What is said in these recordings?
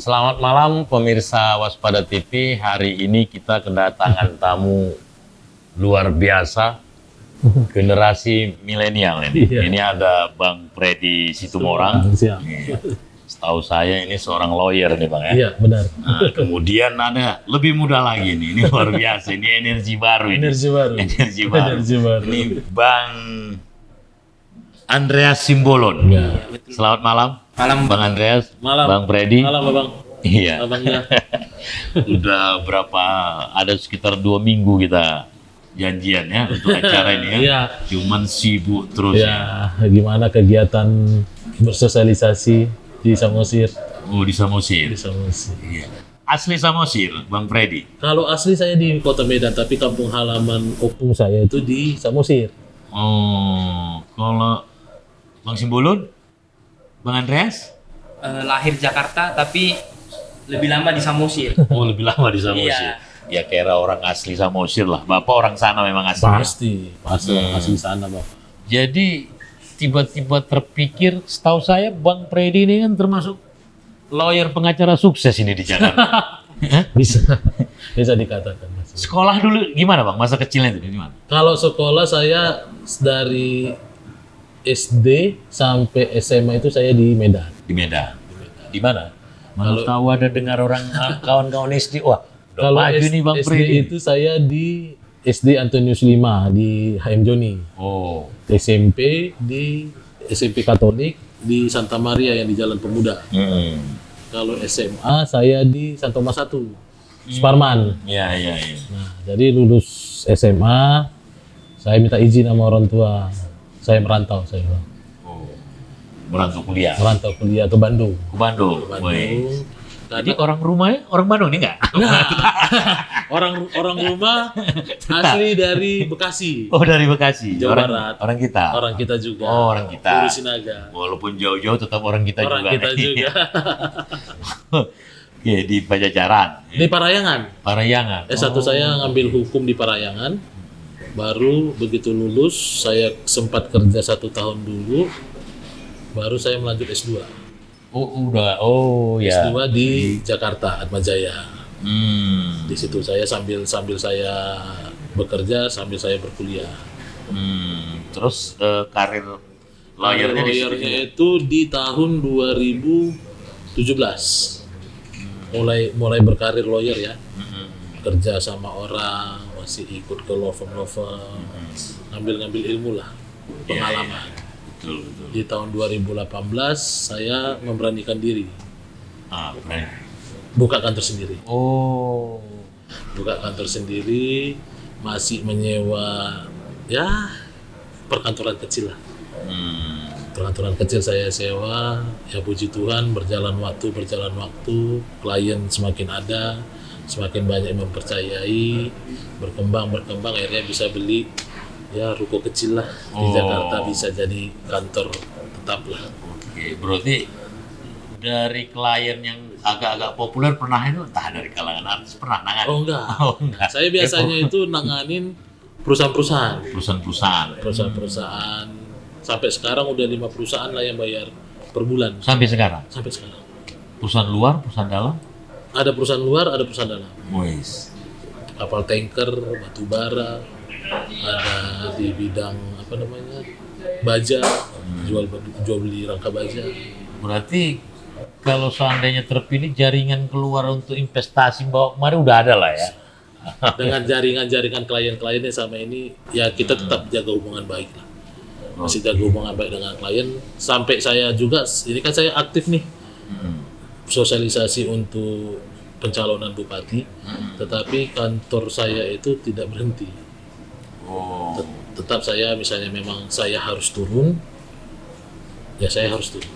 Selamat malam pemirsa Waspada TV. Hari ini kita kedatangan tamu luar biasa, generasi milenial ini. Iya. Ini ada Bang Freddy Situmorang. Siap. Iya. Setahu saya ini seorang lawyer nih Bang ya. Iya, benar. Nah, kemudian ada lebih muda lagi nih. Ini luar biasa. Ini energi baru ini. Energi baru. Energi baru. Energi baru. Ini Bang Andreas Simbolon. Ya. Selamat malam. Malam. Bang Andreas. Malam. Bang Freddy. Malam, Abang. Iya. Abangnya. Udah berapa, ada sekitar 2 minggu kita janjian ya untuk acara ini ya. Iya. Cuman sibuk terus ya. Ya, gimana kegiatan bersosialisasi di Samosir? Oh, di Samosir. Di Samosir. Iya. Asli Samosir, Bang Freddy. Kalau asli saya di Kota Medan, tapi kampung halaman opung saya itu di Samosir. Oh, kalau Bang Simbolon, Bang Andreas? Lahir Jakarta tapi lebih lama di Samosir. Oh, lebih lama di Samosir. Iya. Ya kira orang asli Samosir lah. Bapak orang sana memang asli. Pasti asli sana, Bang. Jadi tiba-tiba terpikir, setahu saya Bang Freddy ini kan termasuk lawyer pengacara sukses ini di Jakarta. Hah? Bisa dikatakan. Mas. Sekolah dulu gimana Bang? Masa kecilnya itu gimana? Kalau sekolah saya dari SD sampai SMA itu saya di Medan. Di Medan. Di mana? Mana tahu ada dengar orang kawan-kawan SD. Wah, udah Kalau maju nih Bang SD Freddy. itu saya di SD Antonius 5 di HM Joni. Oh, SMP di SMP Katolik di Santa Maria yang di Jalan Pemuda. Kalau SMA saya di Santo Mas 1, Suparman. iya, iya, iya. Nah, jadi lulus SMA, saya minta izin sama orang tua. Saya merantau, saya bilang. Oh, merantau kuliah. Merantau kuliah ke Bandung. Ke Bandung. Wih. Bandung. Jadi orang rumahnya orang Bandung nih enggak? orang rumah asli dari Bekasi. Oh, dari Bekasi. Jawa orang, Barat. Orang kita. Orang kita juga. Oh, orang kita. Dari Sinaga. Walaupun jauh-jauh tetap orang kita Orang juga. kita juga. Iya, di Pajajaran. Di Parayangan. Parayangan. S1 saya ngambil hukum di Parayangan. Baru begitu lulus, saya sempat kerja 1 tahun dulu. Baru saya melanjut S2. Oh, udah. Oh, ya. S2 di Jakarta, Atmajaya. Di situ saya sambil saya bekerja, sambil saya berkuliah. Terus karir lawyernya di situ juga? itu di tahun 2017. Mulai berkarir lawyer ya. Kerja sama orang, masih ikut ke law firm, ngambil ilmu lah, pengalaman. Betul, betul. Di tahun 2018 saya memberanikan diri, Ah, baik. buka kantor sendiri. Oh. Buka kantor sendiri, masih menyewa ya perkantoran kecil lah. Perkantoran kecil saya sewa, ya puji Tuhan berjalan waktu, klien semakin ada, semakin banyak yang mempercayai, berkembang, akhirnya bisa beli ya ruko kecil lah di Jakarta, bisa jadi kantor tetap lah. Oke, berarti dari klien yang agak-agak populer pernah itu, entah dari kalangan artis pernah nangan? Oh enggak, Oh, enggak. saya biasanya itu nanganin perusahaan-perusahaan. Perusahaan-perusahaan. Sampai sekarang udah 5 perusahaan lah yang bayar per bulan. Sampai sekarang? Sampai sekarang. Perusahaan luar, perusahaan dalam? Ada perusahaan luar, ada perusahaan dalam. Wis. Kapal tanker, batu bara, ada di bidang apa namanya, baja, jual beli rangka baja. Berarti kalau seandainya terpilih jaringan keluar untuk investasi bawa kemari udah ada lah ya? Dengan jaringan klien-kliennya sama ini, ya kita tetap jaga hubungan baik lah. Masih jaga hubungan baik dengan klien. Sampai saya juga, ini kan saya aktif nih, sosialisasi untuk pencalonan bupati, tetapi kantor saya itu tidak berhenti. Oh. Tetap saya, misalnya memang saya harus turun, ya saya harus turun.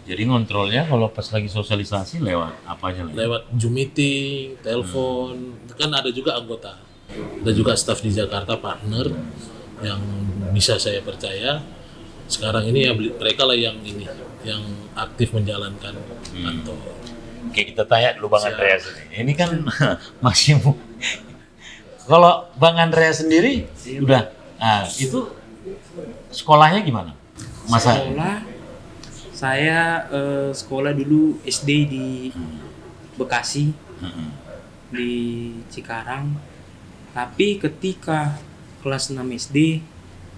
Jadi ngontrolnya kalau pas lagi sosialisasi lewat apanya lagi? Lewat Zoom meeting, telepon, kan ada juga anggota. Ada juga staf di Jakarta, partner yang bisa saya percaya. Sekarang ini ya mereka lah yang aktif menjalankan kantor. Oke, kita tanya dulu Bang Andreas ini. Ini kan masih kalau Bang Andreas sendiri udah, nah itu sekolahnya gimana? Sekolah, saya sekolah dulu SD di Bekasi Mm-mm. di Cikarang. Tapi ketika kelas 6 SD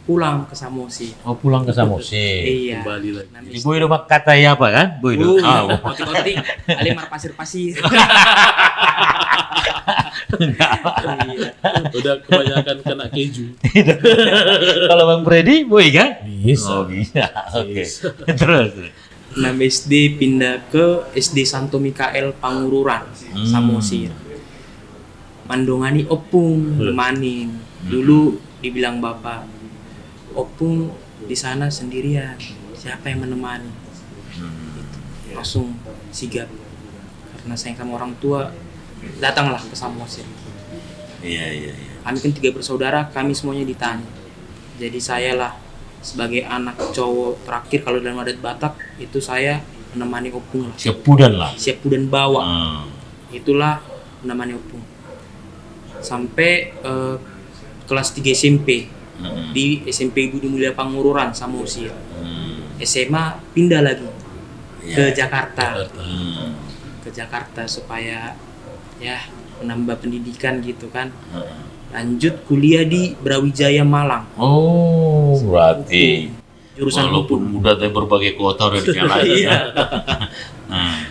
pulang ke Samosir. Oh, pulang ke Samosir. Iya. Kembali lagi. 6 Ibu itu kata ya apa kan? Bu itu. Ah, bu. Konting-konting, alimar pasir-pasir. Iya. Udah kebanyakan kena keju. Kalau Bang Freddy, boy kan? Bisa. Oh, bisa. Oke. Bisa. Terus. 6 SD pindah ke SD Santo Mikael Pangururan, Samosir. Mandongani opung, nemanin. Dulu dibilang bapak, opung di sana sendirian, siapa yang menemani? Gitu. Langsung sigap. Karena sayang sama orang tua, datanglah ke Samosir. Iya. Kami kan 3 bersaudara, kami semuanya ditanya. Jadi saya lah sebagai anak cowok terakhir kalau dalam adat Batak itu saya menemani opung lah. Siap pudan lah. Siap dan bawa. Hmm. Itulah menemani opung. Sampai kelas 3 SMP Mm-mm. di SMP Budi Mulia Pangururan Samosir. Hmm. SMA pindah lagi ke Iya. Jakarta. Hmm. Ke Jakarta supaya ya menambah pendidikan gitu kan. Hmm. Lanjut kuliah di Brawijaya Malang. Oh, berarti Jurusan walaupun hukum. muda tapi berbagai kota udah dijalanin. Iya. Hmm.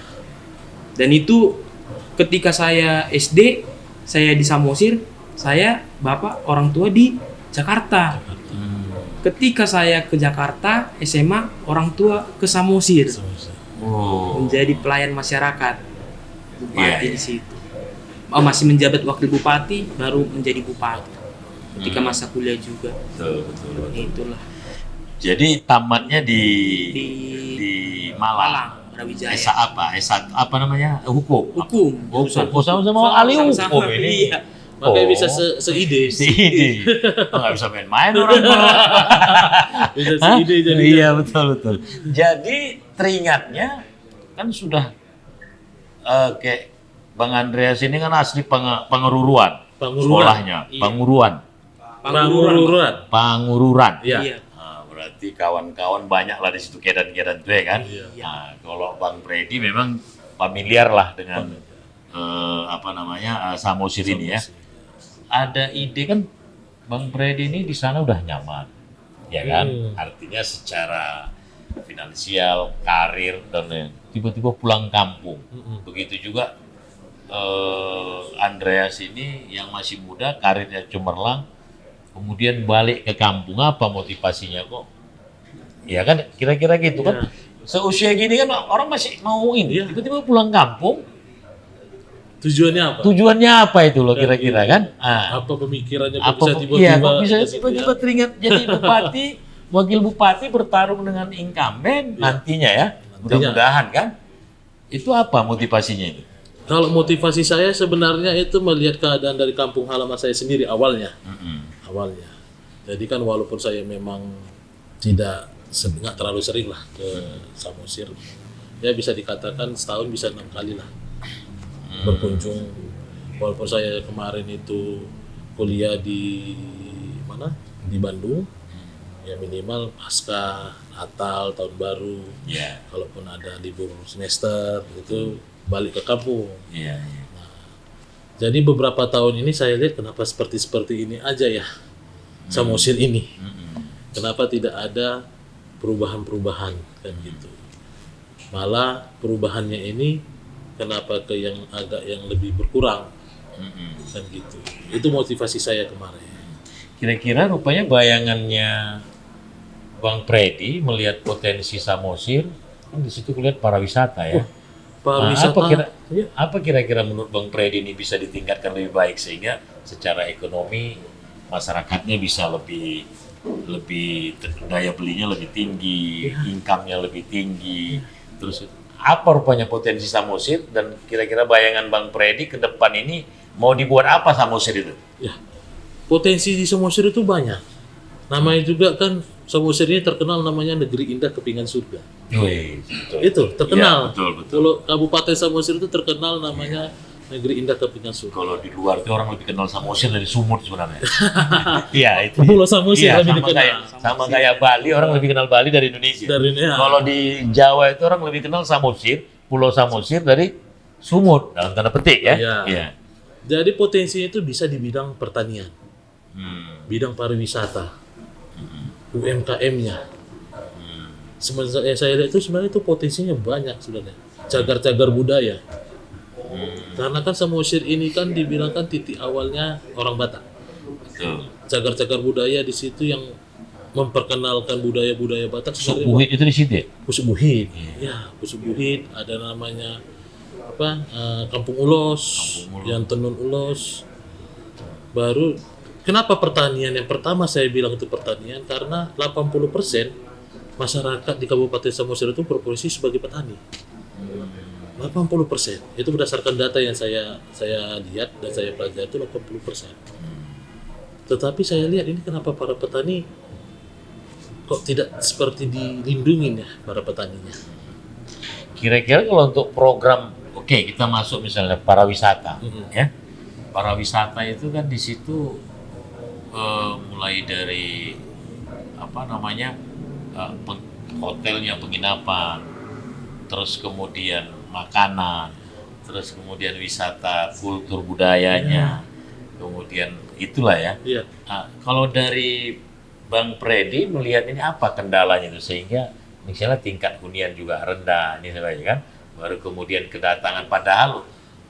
Dan itu ketika saya SD, saya di Samosir, saya bapak orang tua di Jakarta. Hmm. Ketika saya ke Jakarta, SMA, orang tua ke Samosir Oh. menjadi pelayan masyarakat. Bupati Iya. di situ. Oh, masih menjabat wakil bupati, baru menjadi bupati. Ketika masa kuliah juga. Betul. Itulah Jadi tamatnya di di Malang. Brawijaya. Esa apa? Esa apa namanya? Hukum. Hukum. Oh, Jurusan sama ahli Sama-sama. hukum ini. Iya. Makanya Oh. bisa seide. Sini. Nggak bisa main-main orang kalau. Bisa Hah? seide jadi. Iya, betul. Jadi teringatnya kan sudah kayak Bang Andreas ini kan asli Pangururan. Pangururan. Sekolahnya, Iya. Pangururan. Pangururan. Iya. Iya. Nah, berarti kawan-kawan banyak lah di situ kedan-kedan tuh ya kan. Iya. Nah, kalau Bang Freddy memang familiar lah dengan Samosir ini ya. Ada ide kan Bang Freddy ini di sana udah nyaman, ya kan? Artinya secara finansial, karir dan lain. Tiba-tiba pulang kampung. Begitu juga Andreas ini yang masih muda, karirnya cemerlang, kemudian balik ke kampung. Apa motivasinya kok? Ya kan, kira-kira gitu kan. Seusia gini kan orang masih mau ini, Iya. tiba-tiba pulang kampung. Tujuannya apa? Tujuannya apa itu loh kira-kira kan? Ah. Apa pemikirannya kok Apa bisa iya, tiba-tiba? kok bisa ke situ tiba-tiba ya? teringat jadi bupati, wakil bupati bertarung dengan incumbent nantinya ya. Mudah-mudahan kan. Itu apa motivasinya itu? Kalau motivasi saya sebenarnya itu melihat keadaan dari kampung halaman saya sendiri awalnya. Awalnya. Jadi kan walaupun saya memang nggak terlalu sering lah ke Samosir, ya bisa dikatakan setahun bisa 6 kali lah berkunjung. Walaupun saya kemarin itu kuliah di mana? Di Bandung, ya minimal pasca Natal, tahun baru. Iya. Kalaupun ada libur semester itu balik ke kampung. Iya. Jadi beberapa tahun ini saya lihat kenapa seperti ini aja ya Samosir ini. Kenapa tidak ada perubahan-perubahan kan gitu. Malah perubahannya ini kenapa ke yang agak yang lebih berkurang kan gitu. Itu motivasi saya kemarin. Kira-kira rupanya bayangannya Bang Freddy melihat potensi Samosir, kan di situ kulihat pariwisata ya. Pariwisata. Iya. Apa kira-kira menurut Bang Freddy ini bisa ditingkatkan lebih baik sehingga secara ekonomi masyarakatnya bisa lebih daya belinya lebih tinggi, income-nya lebih tinggi. Terus apa rupanya potensi Samosir dan kira-kira bayangan Bang Freddy ke depan ini mau dibuat apa Samosir itu? Ya, potensi di Samosir itu banyak. Namanya juga kan Samosir ini terkenal namanya negeri indah kepingan surga. Wih, betul. Itu terkenal. Ya, betul. Kalau Kabupaten Samosir itu terkenal namanya negeri indah kepingan surga. Kalau di luar itu orang lebih kenal Samosir dari Sumut sebenarnya. Iya itu. Pulau Samosir Iya, lebih sama dikenal. kayak Bali, orang lebih kenal Bali dari Indonesia. Dari ini, ya. Kalau di Jawa itu orang lebih kenal Samosir, Pulau Samosir dari sumut dalam tanda petik ya. Iya. Iya. Jadi potensinya itu bisa di bidang pertanian, bidang pariwisata, UMKM-nya. Sebenarnya saya lihat itu sebenarnya itu potensinya banyak sebenarnya. Cagar-cagar budaya. Karena kan Samosir ini kan dibilang kan titik awalnya orang Batak. Betul. Cagar-cagar budaya di situ yang memperkenalkan budaya-budaya Batak sebenarnya. Subuhit itu di situ ya? Pusuk Buhit. Ya, Pusuk Buhit, ada namanya apa? Kampung Ulos, yang Tenun Ulos. Baru kenapa pertanian? Yang pertama saya bilang itu pertanian karena 80% masyarakat di Kabupaten Samosir itu berprofesi sebagai petani. 80%. Itu berdasarkan data yang saya lihat dan saya pelajari itu 80%. Tetapi saya lihat ini kenapa para petani kok tidak seperti dilindungi ya para petaninya. Kira-kira kalau untuk program, oke, kita masuk misalnya pariwisata, ya. Pariwisata itu kan di situ mulai dari apa namanya hotelnya, penginapan, terus kemudian makanan, terus kemudian wisata kultur budayanya, kemudian itulah ya. Iya. Nah, kalau dari Bang Predi melihat ini apa kendalanya itu sehingga misalnya tingkat hunian juga rendah ini sebenarnya kan, baru kemudian kedatangan padahal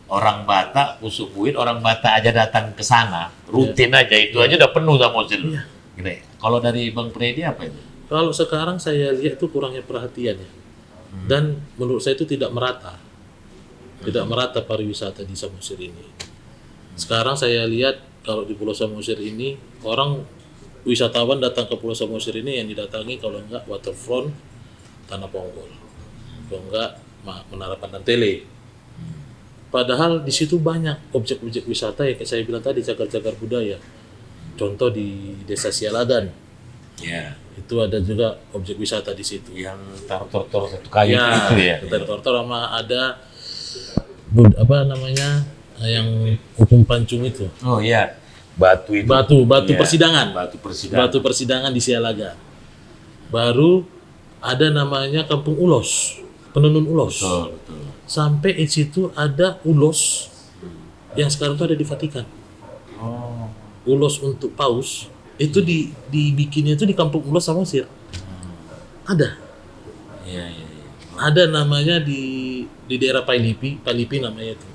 orang Batak, Pusuk Buhit, orang Batak aja datang ke sana rutin aja itu aja udah penuh Samosir. Gitu. Kalau dari Bang Predi apa itu? Kalau sekarang saya lihat itu kurangnya perhatian ya. Dan menurut saya itu tidak merata. Tidak merata pariwisata di Samosir ini. Sekarang saya lihat kalau di Pulau Samosir ini orang wisatawan datang ke Pulau Samosir ini yang didatangi kalau enggak waterfront Tanah Ponggol. Kalau enggak Menara Pandan Tele. Padahal di situ banyak objek-objek wisata yang kayak saya bilang tadi, cagar-cagar budaya. Contoh di Desa Sialagan. Ya. Itu ada juga objek wisata di situ. Yang tor-tor satu kayu itu ya. Tor-tor sama ada apa namanya yang hukum pancung itu. Oh iya. Batu itu. Batu Iya. persidangan. Batu persidangan. Batu persidangan di Sialaga. Baru ada namanya Kampung Ulos, Penenun Ulos. Betul, betul. Sampai di situ ada ulos yang sekarang itu ada di Vatikan. Oh. Ulos untuk paus itu dibikinnya itu di Kampung Ulos Samosir. Ada. Iya, iya, iya. Ada namanya di daerah Palipi namanya itu.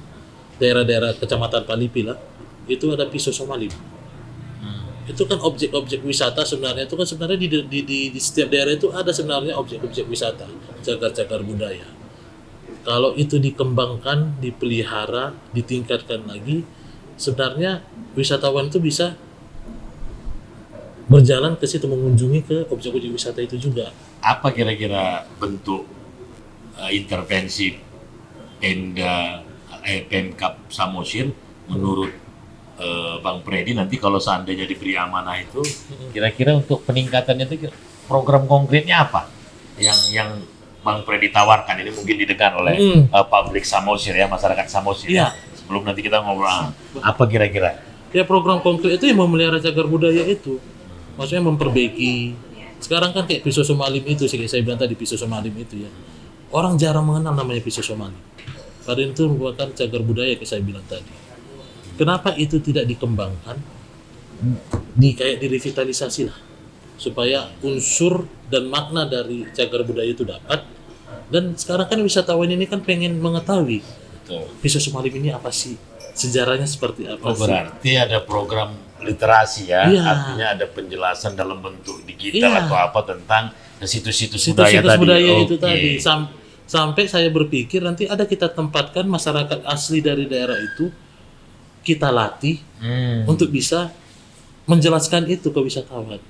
Daerah-daerah kecamatan Palipi lah. Itu ada pisau somalim. Itu kan objek-objek wisata sebenarnya itu kan sebenarnya di setiap daerah itu ada sebenarnya objek-objek wisata, cagar-cagar budaya. Kalau itu dikembangkan, dipelihara, ditingkatkan lagi, sebenarnya wisatawan itu bisa berjalan ke situ mengunjungi ke objek-objek wisata itu juga. Apa kira-kira bentuk intervensi Pemkab Samosir menurut Bang Predi nanti kalau seandainya diberi amanah itu kira-kira untuk peningkatannya itu program konkretnya apa yang Bang Predi tawarkan ini mungkin didengar oleh publik Samosir ya, masyarakat Samosir ya. Sebelum nanti kita ngobrol apa kira-kira? Ya program konkret itu yang memelihara cagar budaya itu. Maksudnya memperbaiki. Sekarang kan kayak pisau somalim itu, saya bilang tadi pisau somalim itu ya. Orang jarang mengenal namanya pisau somalim. Padahal itu merupakan cagar budaya kayak saya bilang tadi. Kenapa itu tidak dikembangkan? Kayak direvitalisasi lah. Supaya unsur dan makna dari cagar budaya itu dapat. Dan sekarang kan wisatawan ini kan pengen mengetahui pisau somalim ini apa sih? Sejarahnya seperti apa sih? Berarti ada program literasi ya, Iya. artinya ada penjelasan dalam bentuk digital Iya. atau apa tentang situs-situs budaya Situs-situs tadi. budaya itu Oke. tadi. Sampai saya berpikir nanti ada kita tempatkan masyarakat asli dari daerah itu, kita latih untuk bisa menjelaskan itu ke wisatawan.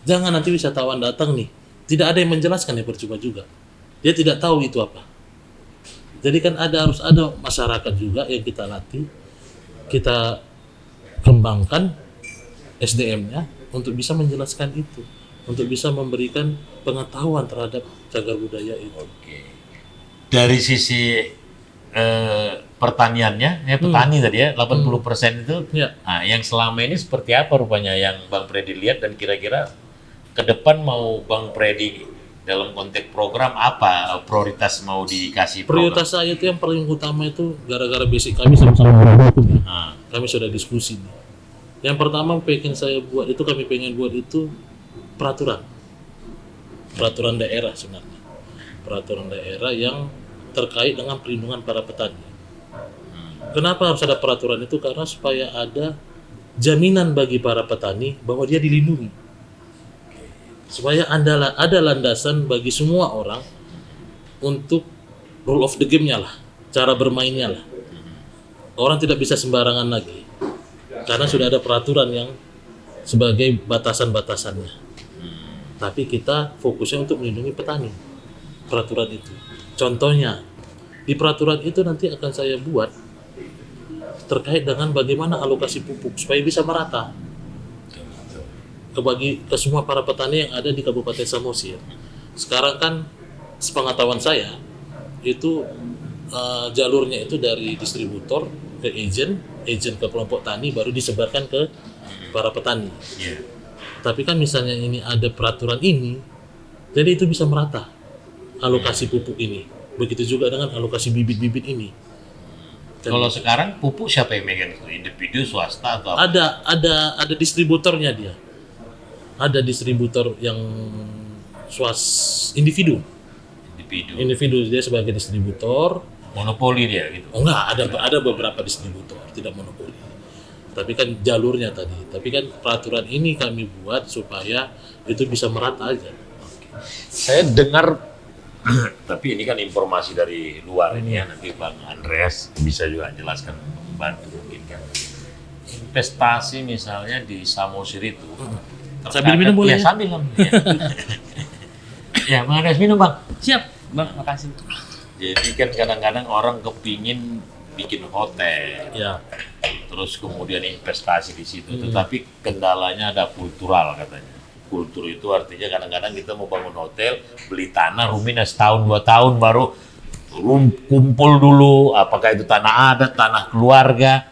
Jangan nanti wisatawan datang nih, tidak ada yang menjelaskan, ya percuma juga. Dia tidak tahu itu apa. Jadi kan harus ada masyarakat juga yang kita latih, kita kembangkan SDM-nya untuk bisa menjelaskan itu, untuk bisa memberikan pengetahuan terhadap cagar budaya itu. Oke. Dari sisi pertaniannya, ya petani tadi ya, 80% itu. Ya. Nah, yang selama ini seperti apa rupanya yang Bang Predi lihat dan kira-kira ke depan mau Bang Predi dalam konteks program apa prioritas mau dikasih Prioritas saya itu yang paling utama itu gara-gara basic kami sama-sama orang hukum ya. Kami sudah diskusi nih. Yang pertama pengen saya buat itu, kami pengen buat itu peraturan daerah sebenarnya, peraturan daerah yang terkait dengan perlindungan para petani. Kenapa harus ada peraturan itu? Karena supaya ada jaminan bagi para petani bahwa dia dilindungi, supaya ada landasan bagi semua orang untuk rule of the game-nya lah, cara bermainnya lah. Orang tidak bisa sembarangan lagi, karena sudah ada peraturan yang sebagai batasan-batasannya. Tapi kita fokusnya untuk melindungi petani, peraturan itu. Contohnya, di peraturan itu nanti akan saya buat terkait dengan bagaimana alokasi pupuk supaya bisa merata ke semua para petani yang ada di Kabupaten Samosir. Sekarang kan sepengetahuan saya itu jalurnya itu dari distributor ke agent ke kelompok tani, baru disebarkan ke para petani. Tapi kan misalnya ini ada peraturan ini, jadi itu bisa merata alokasi pupuk ini. Begitu juga dengan alokasi bibit-bibit ini. Kalau sekarang pupuk siapa yang megang? Individu, swasta atau apa? Ada distributornya dia. Ada distributor yang individu dia sebagai distributor. Monopoli dia gitu. Oh enggak, ada beberapa distributor, tidak monopoli. Tapi kan jalurnya tadi. Tapi kan peraturan ini kami buat supaya itu bisa merata aja. Saya dengar tapi ini kan informasi dari luar ini ya, nanti Bang Andreas bisa juga jelaskan, membantu mungkin kan. Investasi misalnya di Samosir itu Sambil minum boleh ya? Sambil ya. Ya, Bang Andreas minum Bang. Siap, Bang, makasih. Jadi kan kadang-kadang orang kepingin bikin hotel, Ya. terus kemudian investasi di situ, tetapi kendalanya ada kultural katanya. Kultur itu artinya kadang-kadang kita mau bangun hotel, beli tanah, rumahnya setahun 2 tahun baru kumpul dulu, apakah itu tanah adat, tanah keluarga.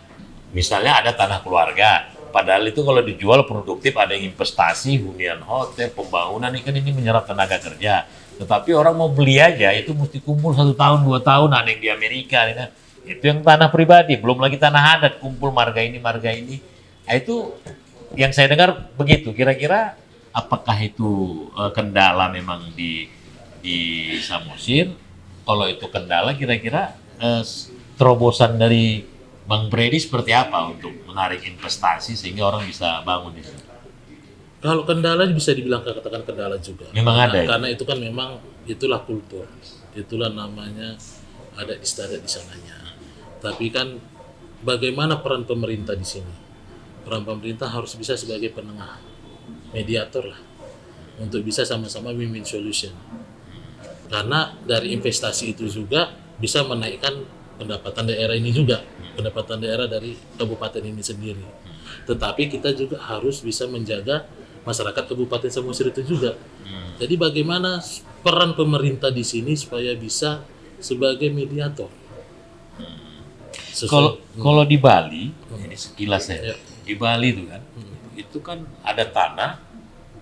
Misalnya ada tanah keluarga, padahal itu kalau dijual produktif, ada yang investasi, hunian hotel, pembangunan, ini menyerap tenaga kerja. Tetapi orang mau beli aja, itu mesti kumpul 1 tahun, 2 tahun, ada yang di Amerika. Itu yang tanah pribadi, belum lagi tanah adat, kumpul marga ini. Nah, itu yang saya dengar begitu. Kira-kira apakah itu kendala memang di Samosir? Kalau itu kendala, kira-kira terobosan dari Bang Freddy seperti apa untuk menarik investasi sehingga orang bisa bangun di sini? Kalau kendala bisa dibilang katakan kendala juga. Memang ada. Karena itu kan memang itulah kultur, itulah namanya ada istiadat di sananya. Tapi kan bagaimana peran pemerintah di sini? Peran pemerintah harus bisa sebagai penengah, mediator lah, untuk bisa sama-sama win-win solution. Karena dari investasi itu juga bisa menaikkan pendapatan daerah ini juga, pendapatan daerah dari kabupaten ini sendiri. Tetapi kita juga harus bisa menjaga masyarakat Kabupaten Samosir itu juga. Jadi bagaimana peran pemerintah di sini supaya bisa sebagai mediator. Kalau di Bali, ini sekilas Ya. di Bali itu kan ada tanah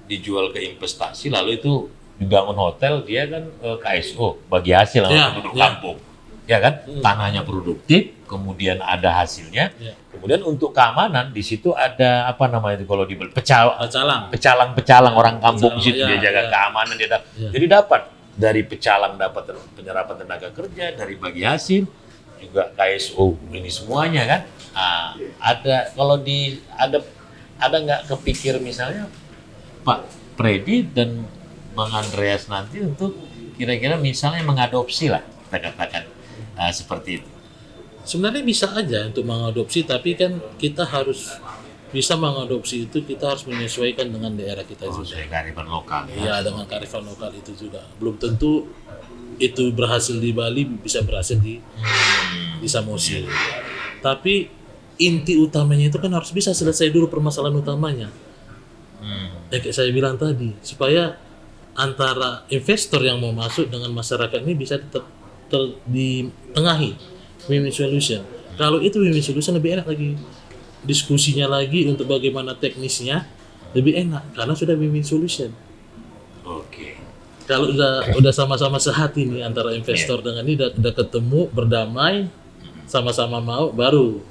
dijual ke investasi, lalu itu dibangun hotel, dia kan KSO bagi hasil sama penduduk kampung, ya kan? Tanahnya produktif, kemudian ada hasilnya, kemudian untuk keamanan di situ ada apa namanya itu kalau di pecalang orang kampung di situ, dia jaga keamanan, jadi dapat dari pecalang, dapat penyerapan tenaga kerja, dari bagi hasil juga KSO, ini semuanya kan. Ada nggak kepikir misalnya Pak Freddy dan Bang Andreas nanti untuk kira-kira misalnya mengadopsi lah, kita katakan seperti itu. Sebenarnya bisa aja untuk mengadopsi, tapi kan kita harus bisa mengadopsi itu, kita harus menyesuaikan dengan daerah kita juga. Kearifan lokal. Iya, dengan kearifan lokal itu juga. Belum tentu itu berhasil di Bali bisa berhasil di Samosir. Tapi inti utamanya itu kan harus bisa selesai dulu permasalahan utamanya. Kayak saya bilang tadi, supaya antara investor yang mau masuk dengan masyarakat ini bisa tetap ditengahi, win-win solution. Kalau itu win-win solution lebih enak lagi, diskusinya lagi untuk bagaimana teknisnya lebih enak karena sudah win-win solution. Oke. Kalau udah sama-sama sehati nih antara investor dengan ini udah ketemu, berdamai, sama-sama mau, baru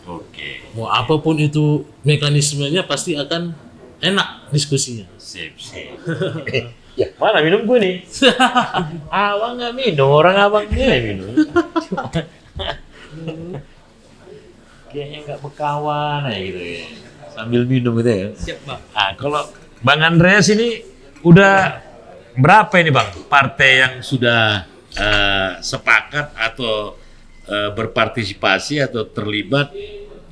Oke. mau apapun itu mekanismenya pasti akan enak diskusinya. Sip. Ya, mana minum gue nih? Abang nggak minum, orang abangnya yang minum. Kayaknya nggak berkawan ya gitu ya. Sambil minum gitu ya. Siap, Bang. Kalau Bang Andreas ini udah berapa ini Bang partai yang sudah sepakat atau berpartisipasi atau terlibat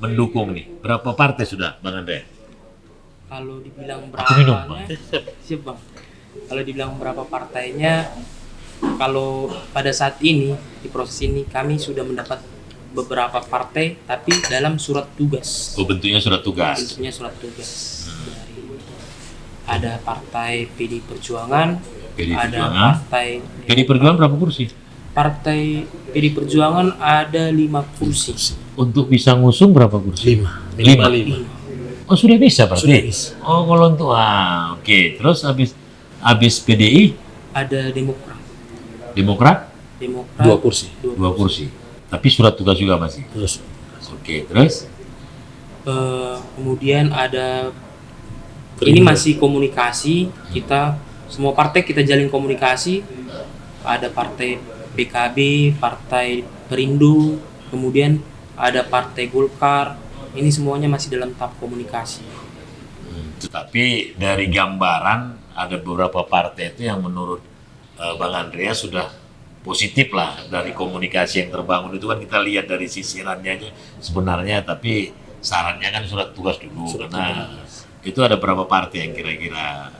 mendukung nih? Berapa partai sudah Bang Andreas? Kalau dibilang Aku minum, Bang. berapanya, siap Bang. Kalau dibilang berapa partainya, kalau pada saat ini di proses ini kami sudah mendapat beberapa partai, tapi dalam surat tugas. Oh, bentuknya surat tugas. Bentuknya surat tugas. Ada partai PD Perjuangan, PD ada Perjuangan. partai PD Perjuangan berapa kursi? Partai PD Perjuangan ada 5 kursi. Untuk bisa ngusung berapa kursi? 5, minimal 5. Oh, sudah bisa berarti? Sudah bisa. Oh, kalau untuk oke. Terus habis PDI, Ada Demokrat. Demokrat 2 kursi. 2 kursi. Tapi surat tugas juga masih. Terus Oke, terus Kemudian ada ini Perindo. masih komunikasi, kita semua partai kita jalin komunikasi. Ada partai PKB, partai Perindo, kemudian ada partai Golkar. Ini semuanya masih dalam tahap komunikasi. tetapi dari gambaran ada beberapa partai itu yang menurut Bang Andreas sudah positif lah dari komunikasi yang terbangun itu kan kita lihat dari sisirannya aja sebenarnya, tapi sarannya kan surat tugas dulu karena itu ada berapa partai yang kira-kira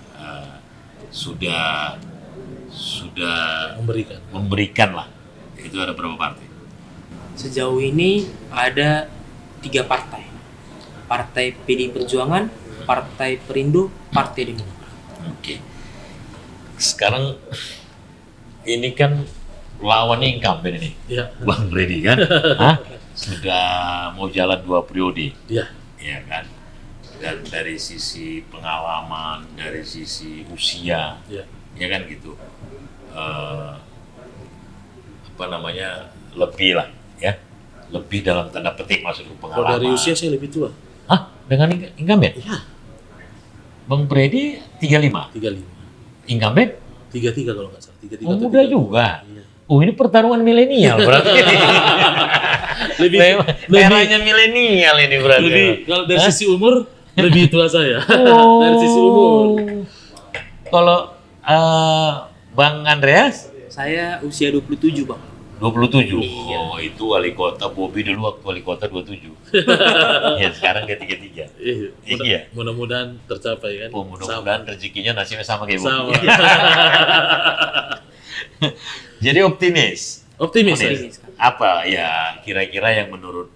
sudah memberikan lah, itu ada berapa partai? Sejauh ini ada 3 partai. Partai PD Perjuangan, Partai Perindo, Partai Demokrat. Oke. Sekarang ini kan lawannya incumbent ini, ya, Bang Freddy kan? Hah? Sudah mau jalan 2 periode, ya, ya kan? Dan dari sisi pengalaman, dari sisi usia, ya. ya kan gitu. Lebih lah, ya. Lebih dalam tanda petik maksudku Kalau pengalaman. dari usia saya lebih tua. Hah? Dengan incumbent? Iya. Bang Freddy 35, 35. incumbent? 33 kalau nggak salah. 33 Oh, atau muda 34. juga. Iya. Oh, ini pertarungan milenial berarti. Eranya milenial ini berarti. Lebih kalau dari sisi umur lebih tua saya. Oh. Dari sisi umur. Kalau Bang Andreas Saya usia 27, Bang. 27. Iya. Oh, itu wali kota Bobby dulu waktu wali kota 27. Ya, sekarang dia 33. Iya. Mudah-mudahan tercapai kan. Oh, mudah-mudahan rezekinya nasibnya sama kayak Sama. Bobby. Jadi optimis. Optimis. Optimis. Apa ya kira-kira yang menurut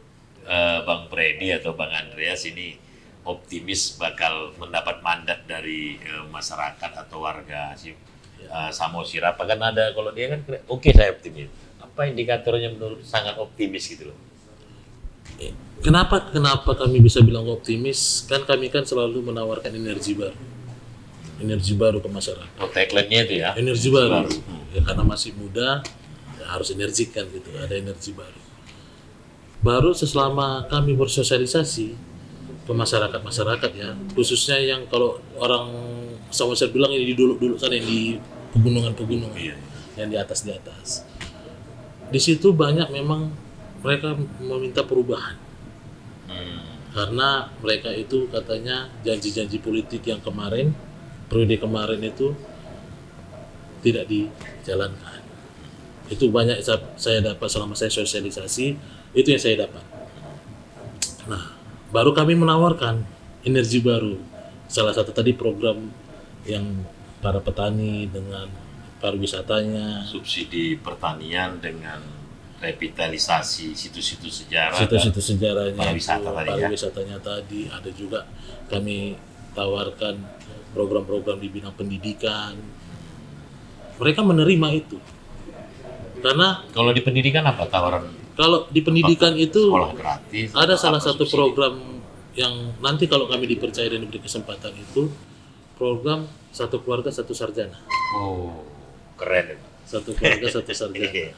Bang Freddy atau Bang Andreas ini optimis bakal mendapat mandat dari masyarakat atau warga Samosir? Apa kan ada kalau dia kan oke, saya optimis. Apa indikatornya menurut sangat optimis gitu loh? Kenapa kami bisa bilang optimis? Kan kami kan selalu menawarkan energi baru ke masyarakat. Oh, tagline-nya itu ya. Energi baru. Ya, karena masih muda, ya harus energik kan gitu. Ada energi baru. Baru selama kami bersosialisasi ke masyarakat ya, khususnya yang kalau orang Samosir bilang ini di dulu sana yang di pegunungan, Iya. yang di atas. Di situ banyak memang mereka meminta perubahan. Karena mereka itu katanya janji-janji politik yang periode kemarin itu tidak dijalankan. Itu banyak saya dapat selama saya sosialisasi, itu yang saya dapat. Nah, baru kami menawarkan energi baru. Salah satu tadi program yang para petani dengan pariwisatanya, Subsidi pertanian dengan revitalisasi situs-situs sejarah. situs-situs sejarahnya, pariwisata tadi ya. pariwisatanya tadi. Ada juga kami tawarkan program-program di bidang pendidikan. Mereka menerima itu. Karena Kalau di pendidikan apa tawaran? kalau di pendidikan itu Sekolah gratis. ada atau salah apa satu subsidi? program yang nanti kalau kami dipercaya dan diberi kesempatan itu program satu keluarga satu sarjana. Oh. keren. Satu keluarga satu sarjana.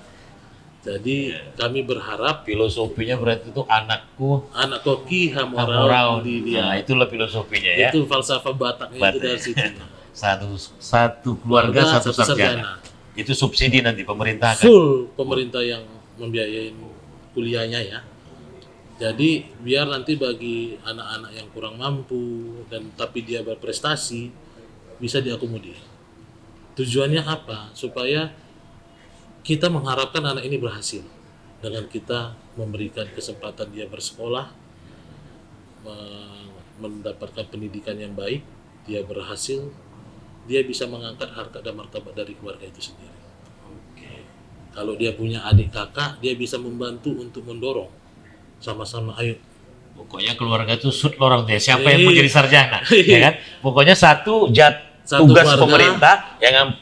Jadi kami berharap Filosofinya berarti itu anakku anak koki Hamorau. hamorau di dia. Nah, itulah filosofinya ya. Itu falsafah Bataknya itu Batak. dari situ. Satu keluarga satu sarjana. Itu subsidi nanti pemerintah kan. Full pemerintah yang membiayain kuliahnya ya. Jadi biar nanti bagi anak-anak yang kurang mampu dan tapi dia berprestasi bisa diakomodir. Tujuannya apa? Supaya kita mengharapkan anak ini berhasil dengan kita memberikan kesempatan dia bersekolah, mendapatkan pendidikan yang baik, dia berhasil, dia bisa mengangkat harkat dan martabat dari keluarga itu sendiri. Oke. Kalau dia punya adik kakak, dia bisa membantu untuk mendorong sama-sama, ayo. Pokoknya keluarga itu shoot lorong deh. Siapa yang mau jadi sarjana, ya kan? Pokoknya Satu tugas keluarga. pemerintah,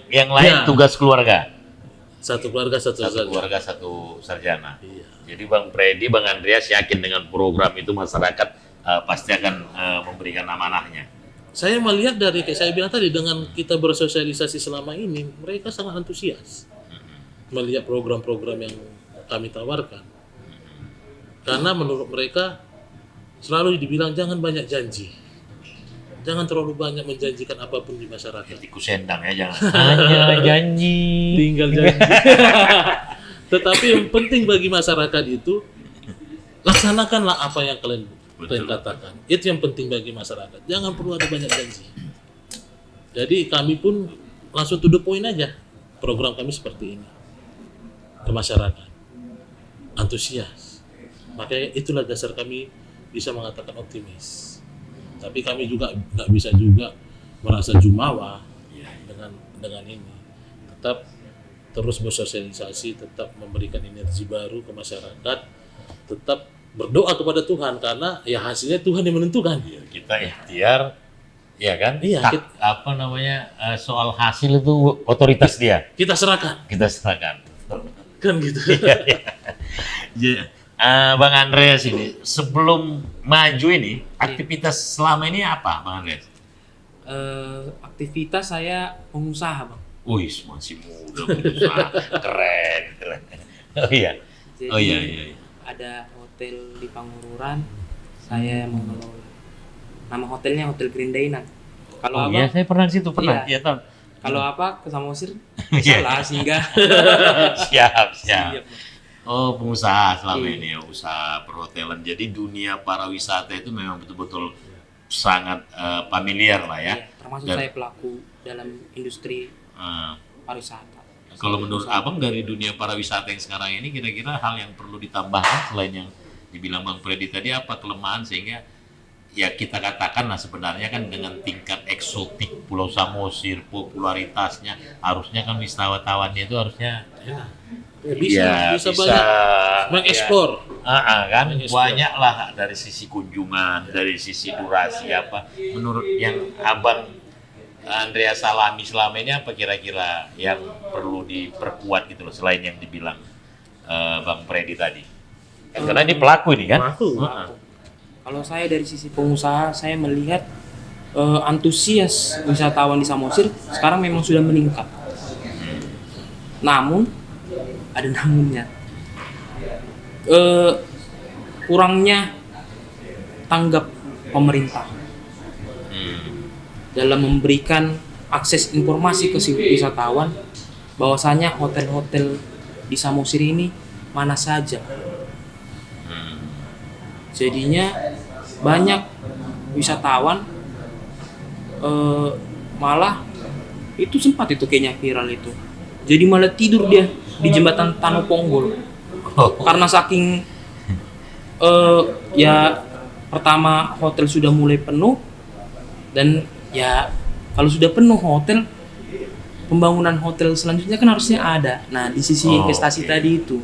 yang lain Ya. tugas keluarga. Satu keluarga satu Satu sarjana. keluarga satu sarjana. Iya. Jadi Bang Freddy, Bang Andreas yakin dengan program itu masyarakat pasti akan memberikan amanahnya. Saya melihat dari kayak saya bilang tadi, dengan kita bersosialisasi selama ini, mereka sangat antusias melihat program-program yang kami tawarkan. Karena menurut mereka selalu dibilang jangan banyak janji, jangan terlalu banyak menjanjikan apapun di masyarakat. Tikus sendang ya, jangan hanya janji. Tinggal janji. Tetapi yang penting bagi masyarakat itu laksanakanlah apa yang kalian katakan. Itu yang penting bagi masyarakat. Jangan perlu ada banyak janji. Jadi kami pun langsung to the point aja. Program kami seperti ini ke masyarakat. Antusias. Makanya itulah dasar kami bisa mengatakan optimis. Tapi kami juga nggak bisa juga merasa jumawa dengan ini. Tetap terus bersosialisasi, tetap memberikan energi baru ke masyarakat, tetap berdoa kepada Tuhan karena ya hasilnya Tuhan yang menentukan. Ya, kita ikhtiar, ya kan? Iya, Apa namanya, soal hasil itu otoritas dia. Kita serahkan, Kita serahkan. kan gitu. Ya, Bang Andreas ini sebelum maju ini aktivitas selama ini apa, Bang Andreas? Aktivitas saya pengusaha, Bang. Wih, masih muda, berusaha. Keren. Oh iya. Jadi Oh iya. ada hotel di Pangururan, saya mengelola. Nama hotelnya Hotel Green Dainan. Kalau Iya, saya pernah di situ, pernah. Iya. Iya, tahu. kalau apa ke Samosir, Iya. salah sehingga Siap. Siap, Bang. Oh, pengusaha selama Iya. ini ya, usaha perhotelan. Jadi dunia pariwisata itu memang betul-betul sangat familiar lah ya. Iya, termasuk Dan- saya pelaku dalam industri Eh, pariwisata. Kalau menurut Abang dari dunia pariwisata yang sekarang ini kira-kira hal yang perlu ditambahkan selain yang dibilang Bang Freddy tadi apa kelemahan sehingga ya kita katakan lah sebenarnya kan dengan tingkat eksotik Pulau Samosir popularitasnya harusnya kan wisatawannya itu harusnya Ya, bisa ya, banyak mengekspor. kan Mengekspor. banyak lah dari sisi kunjungan dari sisi durasi apa menurut yang Abang Andreas alami selama ini apa kira-kira yang perlu diperkuat gitu loh selain yang dibilang Bang Freddy tadi karena ini pelaku ini kan. Pelaku. Kalau saya dari sisi pengusaha, saya melihat antusias wisatawan di Samosir sekarang memang sudah meningkat. Namun, ada namunnya. Kurangnya tanggap pemerintah dalam memberikan akses informasi ke si wisatawan bahwasanya hotel-hotel di Samosir ini mana saja. Jadinya banyak wisatawan malah itu sempat itu kayaknya viral itu. Jadi malah tidur dia di jembatan Tanoponggol karena saking ya pertama hotel sudah mulai penuh dan ya kalau sudah penuh hotel pembangunan hotel selanjutnya kan harusnya ada. Nah di sisi investasi tadi itu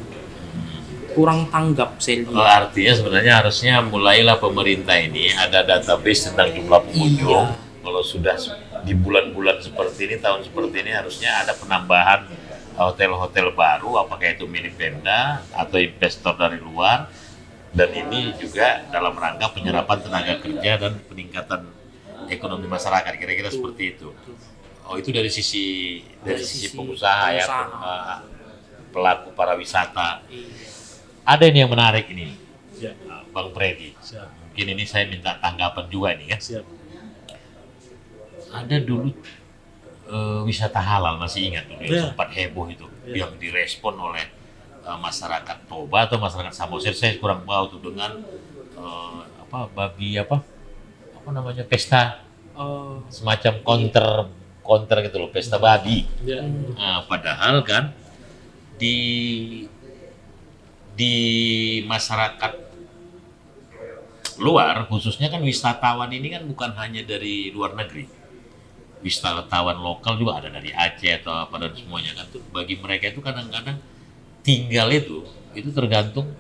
kurang tanggap saya lihat. Artinya sebenarnya harusnya mulailah pemerintah ini ada database tentang jumlah pengunjung. Kalau sudah di bulan-bulan seperti ini, tahun seperti ini harusnya ada penambahan hotel-hotel baru, apakah itu milik Pemda atau investor dari luar. Dan ini juga dalam rangka penyerapan tenaga kerja dan peningkatan ekonomi masyarakat, kira-kira seperti itu. Oh, itu dari sisi pengusaha ya, pengusaha. pelaku pariwisata. Iya. Ada ini yang menarik ini, Ya, Bang Freddy. siap, Mungkin ini saya minta tanggapan juga nih ya. siap. Ada dulu wisata halal, masih ingat dulu Ya. sempat heboh itu, Ya. yang direspon oleh masyarakat Toba atau masyarakat Samosir, saya kurang tahu tuh, dengan babi apa namanya, pesta Oh, semacam counter gitu loh, pesta babi. Ya, Nah, padahal kan di masyarakat luar, khususnya kan wisatawan ini kan bukan hanya dari luar negeri. Wisatawan lokal juga ada dari Aceh atau apa dan semuanya kan tuh, bagi mereka itu kadang-kadang tinggal itu tergantung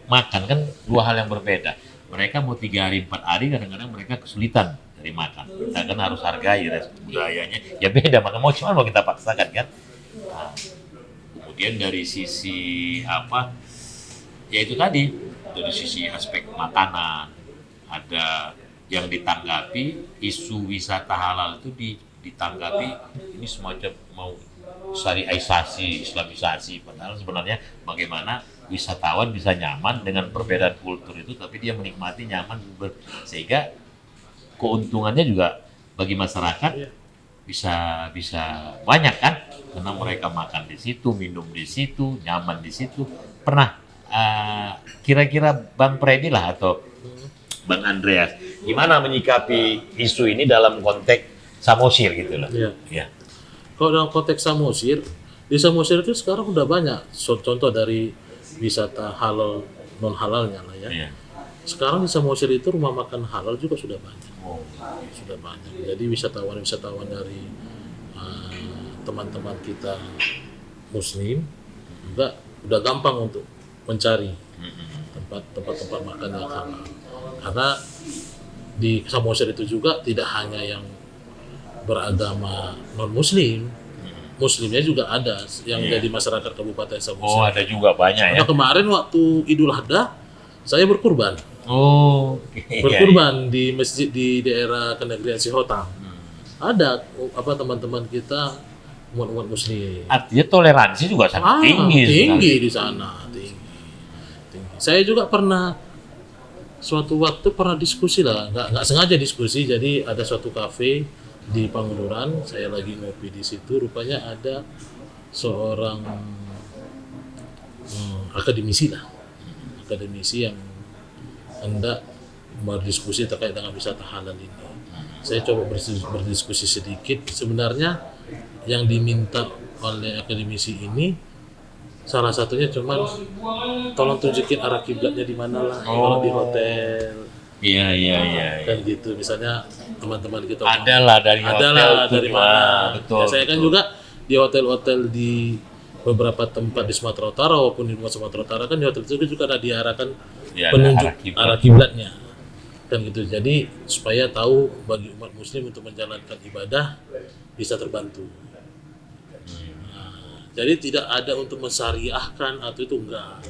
makan, kan dua hal yang berbeda. Mereka mau 3 hari 4 hari, kadang-kadang mereka kesulitan dari makan. Kita kan harus hargai budayanya. Ya beda, maka mau kita paksakan kan. Nah, kemudian dari sisi apa? Ya itu tadi, dari sisi aspek makanan ada yang ditanggapi isu wisata halal itu ditanggapi ini semacam mau syariaisasi, islamisasi, padahal sebenarnya bagaimana wisatawan bisa nyaman dengan perbedaan kultur itu, tapi dia menikmati nyaman sehingga keuntungannya juga bagi masyarakat Iya. bisa banyak kan, karena mereka makan di situ, minum di situ, nyaman di situ. Pernah kira-kira Bang Freddy lah atau Bang Andreas, gimana menyikapi isu ini dalam konteks Samosir gitu loh? Iya. Ya. Kalau dalam konteks Samosir, di Samosir itu sekarang udah banyak contoh dari wisata halal non halalnya lah ya. Iya. Sekarang di Samosir itu rumah makan halal juga sudah banyak. Oh. Sudah banyak. Jadi wisatawan dari teman-teman kita Muslim juga udah gampang untuk mencari tempat makan yang halal. Karena di Samosir itu juga tidak hanya yang beragama non Muslim, Muslimnya juga ada yang Iya. jadi masyarakat Kabupaten Oh, Samosir. ada juga banyak ya. Nah, kemarin waktu Idul Adha saya berkurban. Oh. Berkurban di masjid di daerah Kenegrian Sihotang. Ada teman-teman kita umat Muslim. Artinya toleransi juga sangat tinggi. Tinggi sekali. di sana, tinggi. Saya juga pernah suatu waktu diskusi lah, nggak sengaja diskusi. Jadi ada suatu kafe di Pangandaran, saya lagi ngopi di situ. Rupanya ada seorang akademisi yang hendak berdiskusi terkait dengan wisata halal ini. Saya coba berdiskusi sedikit. Sebenarnya yang diminta oleh akademisi ini salah satunya cuman tolong tunjukin arah kiblatnya di mana lah, kalau di hotel Iya. kan gitu. Misalnya teman-teman kita Adalah dari hotel dari tuh, mana. betul. Ya, saya kan juga di hotel-hotel di beberapa tempat di Sumatera Utara walaupun di luar Sumatera Utara kan di hotel itu juga ada diarahkan Ya, ada penunjuk arah kiblat. arah kiblatnya kan gitu. Jadi supaya tahu bagi umat Muslim untuk menjalankan ibadah bisa terbantu. Jadi tidak ada untuk mensyariahkan atau itu enggak.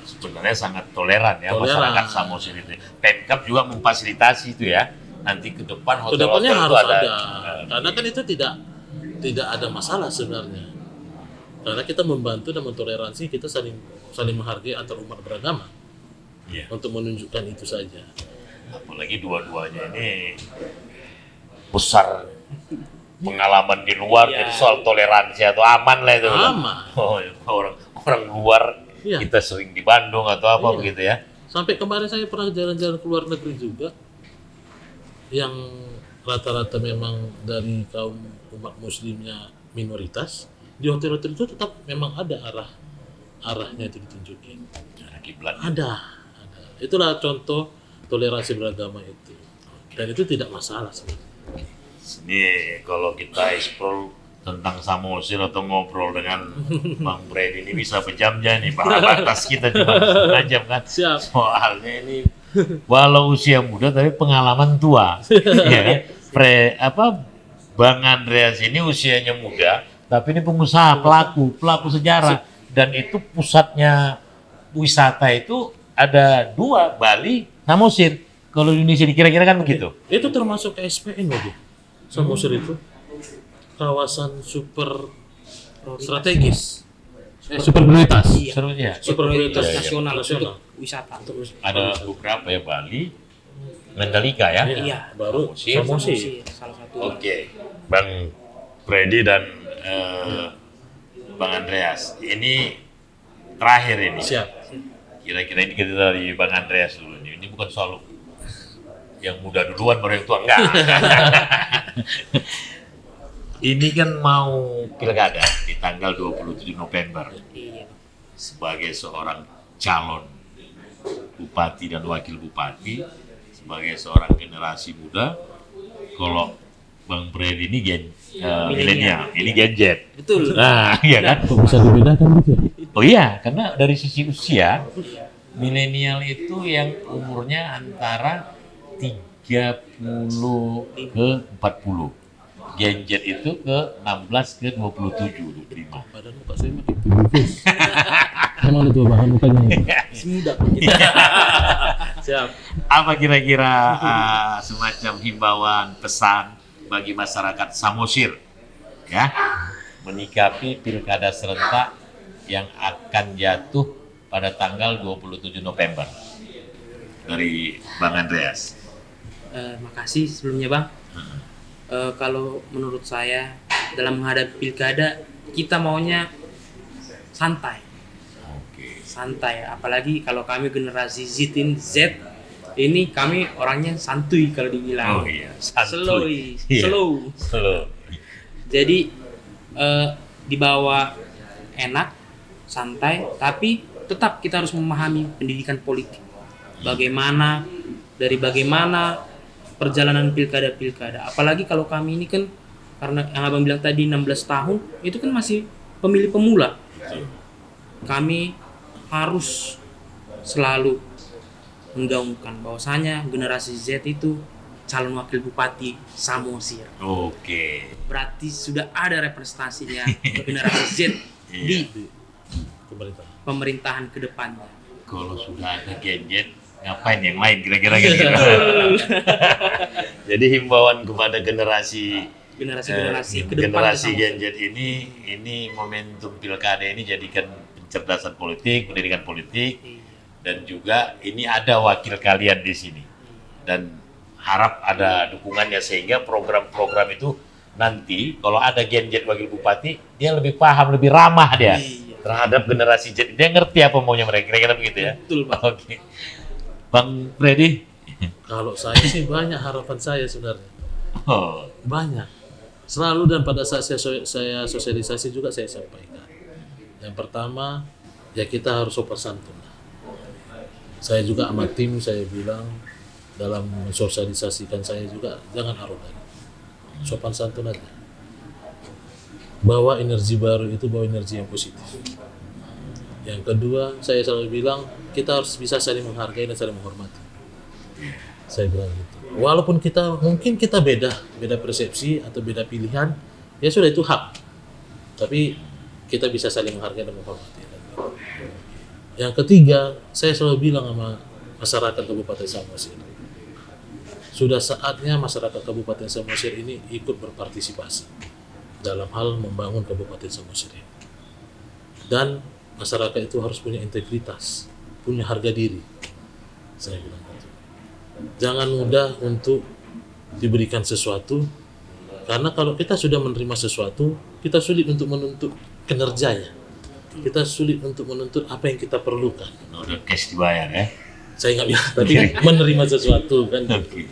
Sebenarnya sangat toleran ya Toleran. masyarakat Samosir itu. Pemkab juga memfasilitasi itu ya. Nanti ke depan Kedepannya hotel-hotel itu harus ada. ada. Karena kan itu tidak ada masalah sebenarnya. Karena kita membantu dan mentoleransi, kita saling menghargai antar umat beragama. Iya. Untuk menunjukkan itu saja. Apalagi dua-duanya ini besar pengalaman di luar, Iya. jadi soal toleransi atau aman lah itu. Aman. Oh, orang luar Iya. kita sering di Bandung atau apa Iya. begitu ya. Sampai kemarin saya pernah jalan-jalan ke luar negeri juga, yang rata-rata memang dari kaum umat Muslimnya minoritas, di hotel-hotel itu tetap memang ada arahnya itu ditunjukin. Arah kiblat. Ada. Itulah contoh toleransi beragama itu. Dan itu tidak masalah sebenarnya. Ini kalau kita explore tentang Samosir atau ngobrol dengan Bang Freddy ini bisa berjam-jam nih. Batas kita cuma setengah jam kan. Siap. Soalnya ini walau usia muda tapi pengalaman tua. Ya kan? Bang Andreas ini usianya muda tapi ini pengusaha, pelaku sejarah, dan itu pusatnya wisata itu ada 2, Bali, Samosir. Kalau di Indonesia kira-kira kan begitu. Itu termasuk KSPN loh dia. Samosir itu. kawasan super Prioritas. strategis. Super prioritas. Iya. Serunya. Super prioritas Iya, iya. nasional Nasional. untuk wisata. Ada beberapa ya, Bali, Mandalika ya. Iya. Baru Samosir. Samosir. Samosir, salah satu. Oke, Bang Freddy dan Bang Andreas, ini terakhir ini. Siap. Kira-kira ini kita dari Bang Andreas dulu nih. Ini bukan soal yang muda duluan baru yang tua, enggak. Ini kan mau pilkada di tanggal 27 November. Iya. Sebagai seorang calon bupati dan wakil bupati, sebagai seorang generasi muda, kalau Bang Freddy ini milenial, ini Gen Z. Betul. Nah, iya kan? Kok bisa dibedakan gitu? Oh iya, karena dari sisi usia, milenial itu yang umurnya antara 30 ke 40. Gen Z itu ke 16 ke 27, 25. Badan muka saya makin tumbuh. Emang itu bahan mukanya ini. Semudah. Siap. Apa kira-kira semacam himbauan, pesan bagi masyarakat Samosir ya menyikapi pilkada serentak yang akan jatuh pada tanggal 27 November dari Bang Andreas? Makasih sebelumnya Bang. Kalau menurut saya dalam menghadapi pilkada kita maunya santai, Oke. santai. Apalagi kalau kami generasi Z ini kami orangnya santuy kalau dibilang. Oh iya, santuy. Slow. Slow. Jadi dibawa enak, santai, tapi tetap kita harus memahami pendidikan politik. Bagaimana perjalanan pilkada. Apalagi kalau kami ini kan karena yang Abang bilang tadi 16 tahun, itu kan masih pemilih pemula. Kami harus selalu menggaungkan bahwasanya generasi Z itu calon wakil bupati Samosir. Oke. Berarti sudah ada representasinya generasi Z di Pemerintah. pemerintahan ke depannya. Kalau sudah ada Gen Z, ngapain yang lain kira-kira gitu. Jadi himbauan kepada generasi Generasi ke depan generasi ke Gen Samosir. Z ini momentum pilkada ini jadikan pencerdasan politik, pendidikan politik, dan juga ini ada wakil kalian di sini. Dan harap ada dukungannya sehingga program-program itu nanti kalau ada Gen Z wakil bupati, dia lebih paham, lebih ramah dia Iya. terhadap generasi Z. Dia ngerti apa maunya mereka, kira-kira begitu ya. Betul, Pak. Oke. Bang Freddy? Kalau saya sih banyak harapan saya sebenarnya. Oh, Banyak. Selalu dan pada saat saya sosialisasi juga saya sampaikan. Yang pertama, ya kita harus sopan santun. Saya juga sama tim saya bilang dalam mensosialisasikan saya juga jangan arogan. Sopan santun aja. Bawa energi baru itu, bawa energi yang positif. Yang kedua, saya selalu bilang kita harus bisa saling menghargai dan saling menghormati. Saya bilang gitu. Walaupun mungkin kita beda persepsi atau beda pilihan, ya sudah itu hak. Tapi kita bisa saling menghargai dan menghormati. Yang ketiga, saya selalu bilang sama masyarakat Kabupaten Samosir, sudah saatnya masyarakat Kabupaten Samosir ini ikut berpartisipasi dalam hal membangun Kabupaten Samosir ini. Dan masyarakat itu harus punya integritas, punya harga diri. Saya bilang gitu. Jangan mudah untuk diberikan sesuatu, karena kalau kita sudah menerima sesuatu, kita sulit untuk menuntut kinerjanya. Kita sulit untuk menuntut apa yang kita perlukan. udah cash dibayar ya. Saya nggak bilang, tapi menerima sesuatu kan. Oke.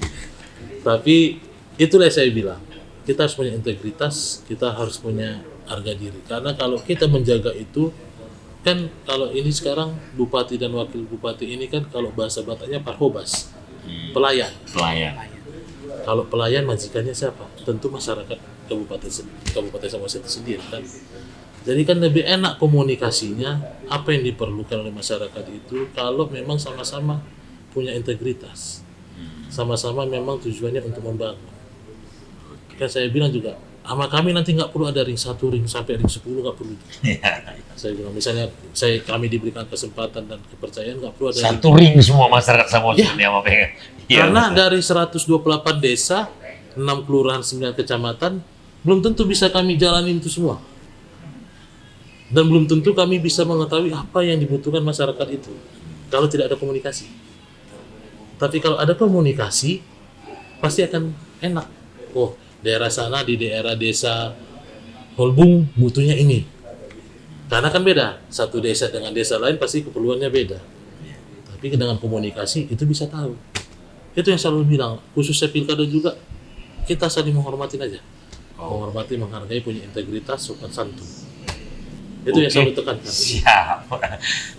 Tapi itulah yang saya bilang, kita harus punya integritas, kita harus punya harga diri. Karena kalau kita menjaga itu, kan kalau ini sekarang bupati dan wakil bupati ini kan kalau bahasa Bataknya parhobas, pelayan. Pelayan. Kalau pelayan majikannya siapa? Tentu masyarakat Kabupaten Samosir itu sendiri kan. Jadi kan lebih enak komunikasinya, apa yang diperlukan oleh masyarakat itu kalau memang sama-sama punya integritas. Sama-sama memang tujuannya untuk membangun. Kan saya bilang juga, sama kami nanti nggak perlu ada ring 1, ring sampai ring 10, nggak perlu. Saya bilang, misalnya kami diberikan kesempatan dan kepercayaan, nggak perlu ada Satu ring semua masyarakat Samosir ini sama pengen. Iya, Karena betul. dari 128 desa, 6 kelurahan, 9 kecamatan, belum tentu bisa kami jalanin itu semua. Dan belum tentu kami bisa mengetahui apa yang dibutuhkan masyarakat itu kalau tidak ada komunikasi. Tapi kalau ada komunikasi, pasti akan enak. Oh, daerah sana di daerah desa Holbung butuhnya ini. Karena kan beda, satu desa dengan desa lain pasti keperluannya beda. Tapi dengan komunikasi itu bisa tahu. Itu yang selalu bilang, khususnya pilkada juga, kita saling menghormatin aja. Menghormati, menghargai, punya integritas, sopan santun. Itu yang selalu tekankan. Siap.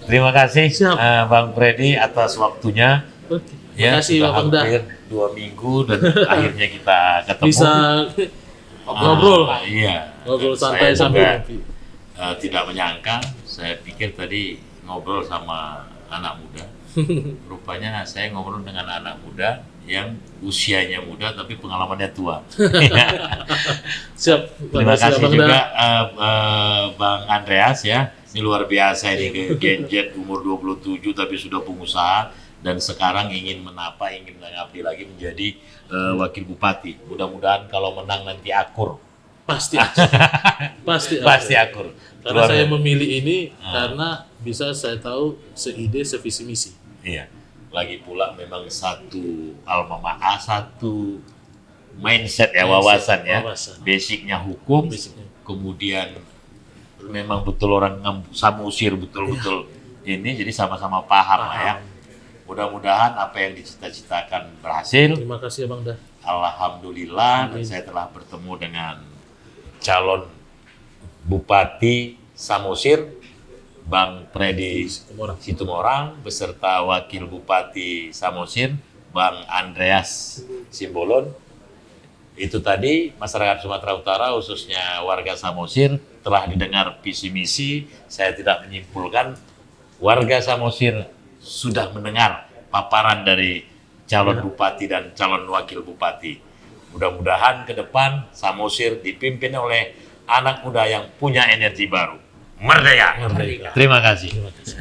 Terima kasih Siap. Bang Freddy atas waktunya. Oke. Ya, Terima kasih sudah Bang Da. hampir 2 minggu dan akhirnya kita ketemu. Bisa ngobrol. Iya. Ngobrol Dan santai saya sambil juga, ngopi. tidak menyangka, saya pikir tadi ngobrol sama anak muda. Rupanya saya ngobrol dengan anak muda yang usianya muda tapi pengalamannya tua. Siap. Terima kasih Bang juga Da. Bang Andreas ya. Ini luar biasa ini gadget umur 27 tapi sudah pengusaha dan sekarang ingin menapa, ingin mengabdi lagi menjadi wakil bupati. Mudah-mudahan kalau menang nanti akur. Pasti akur. Pasti akur. Pasti akur. Karena saya memilih ini karena bisa saya tahu seide, sevisi misi. Iya. Lagi pula memang satu alma mater, satu mindset ya, wawasan ya. Wawasan. Basicnya hukum, Basicnya. kemudian memang betul orang Samosir betul-betul ini, jadi sama-sama paham lah ya. Mudah-mudahan apa yang dicita-citakan berhasil. Terima kasih Bang Da. Alhamdulillah, dan saya telah bertemu dengan calon Bupati Samosir, Bang Freddy Situmorang, beserta Wakil Bupati Samosir, Bang Andreas Simbolon. Itu tadi masyarakat Sumatera Utara, khususnya warga Samosir, telah didengar visi misi. Saya tidak menyimpulkan, warga Samosir sudah mendengar paparan dari calon bupati dan calon wakil bupati. Mudah-mudahan ke depan Samosir dipimpin oleh anak muda yang punya energi baru. Merdeka! Merdeka. Terima kasih. Terima kasih.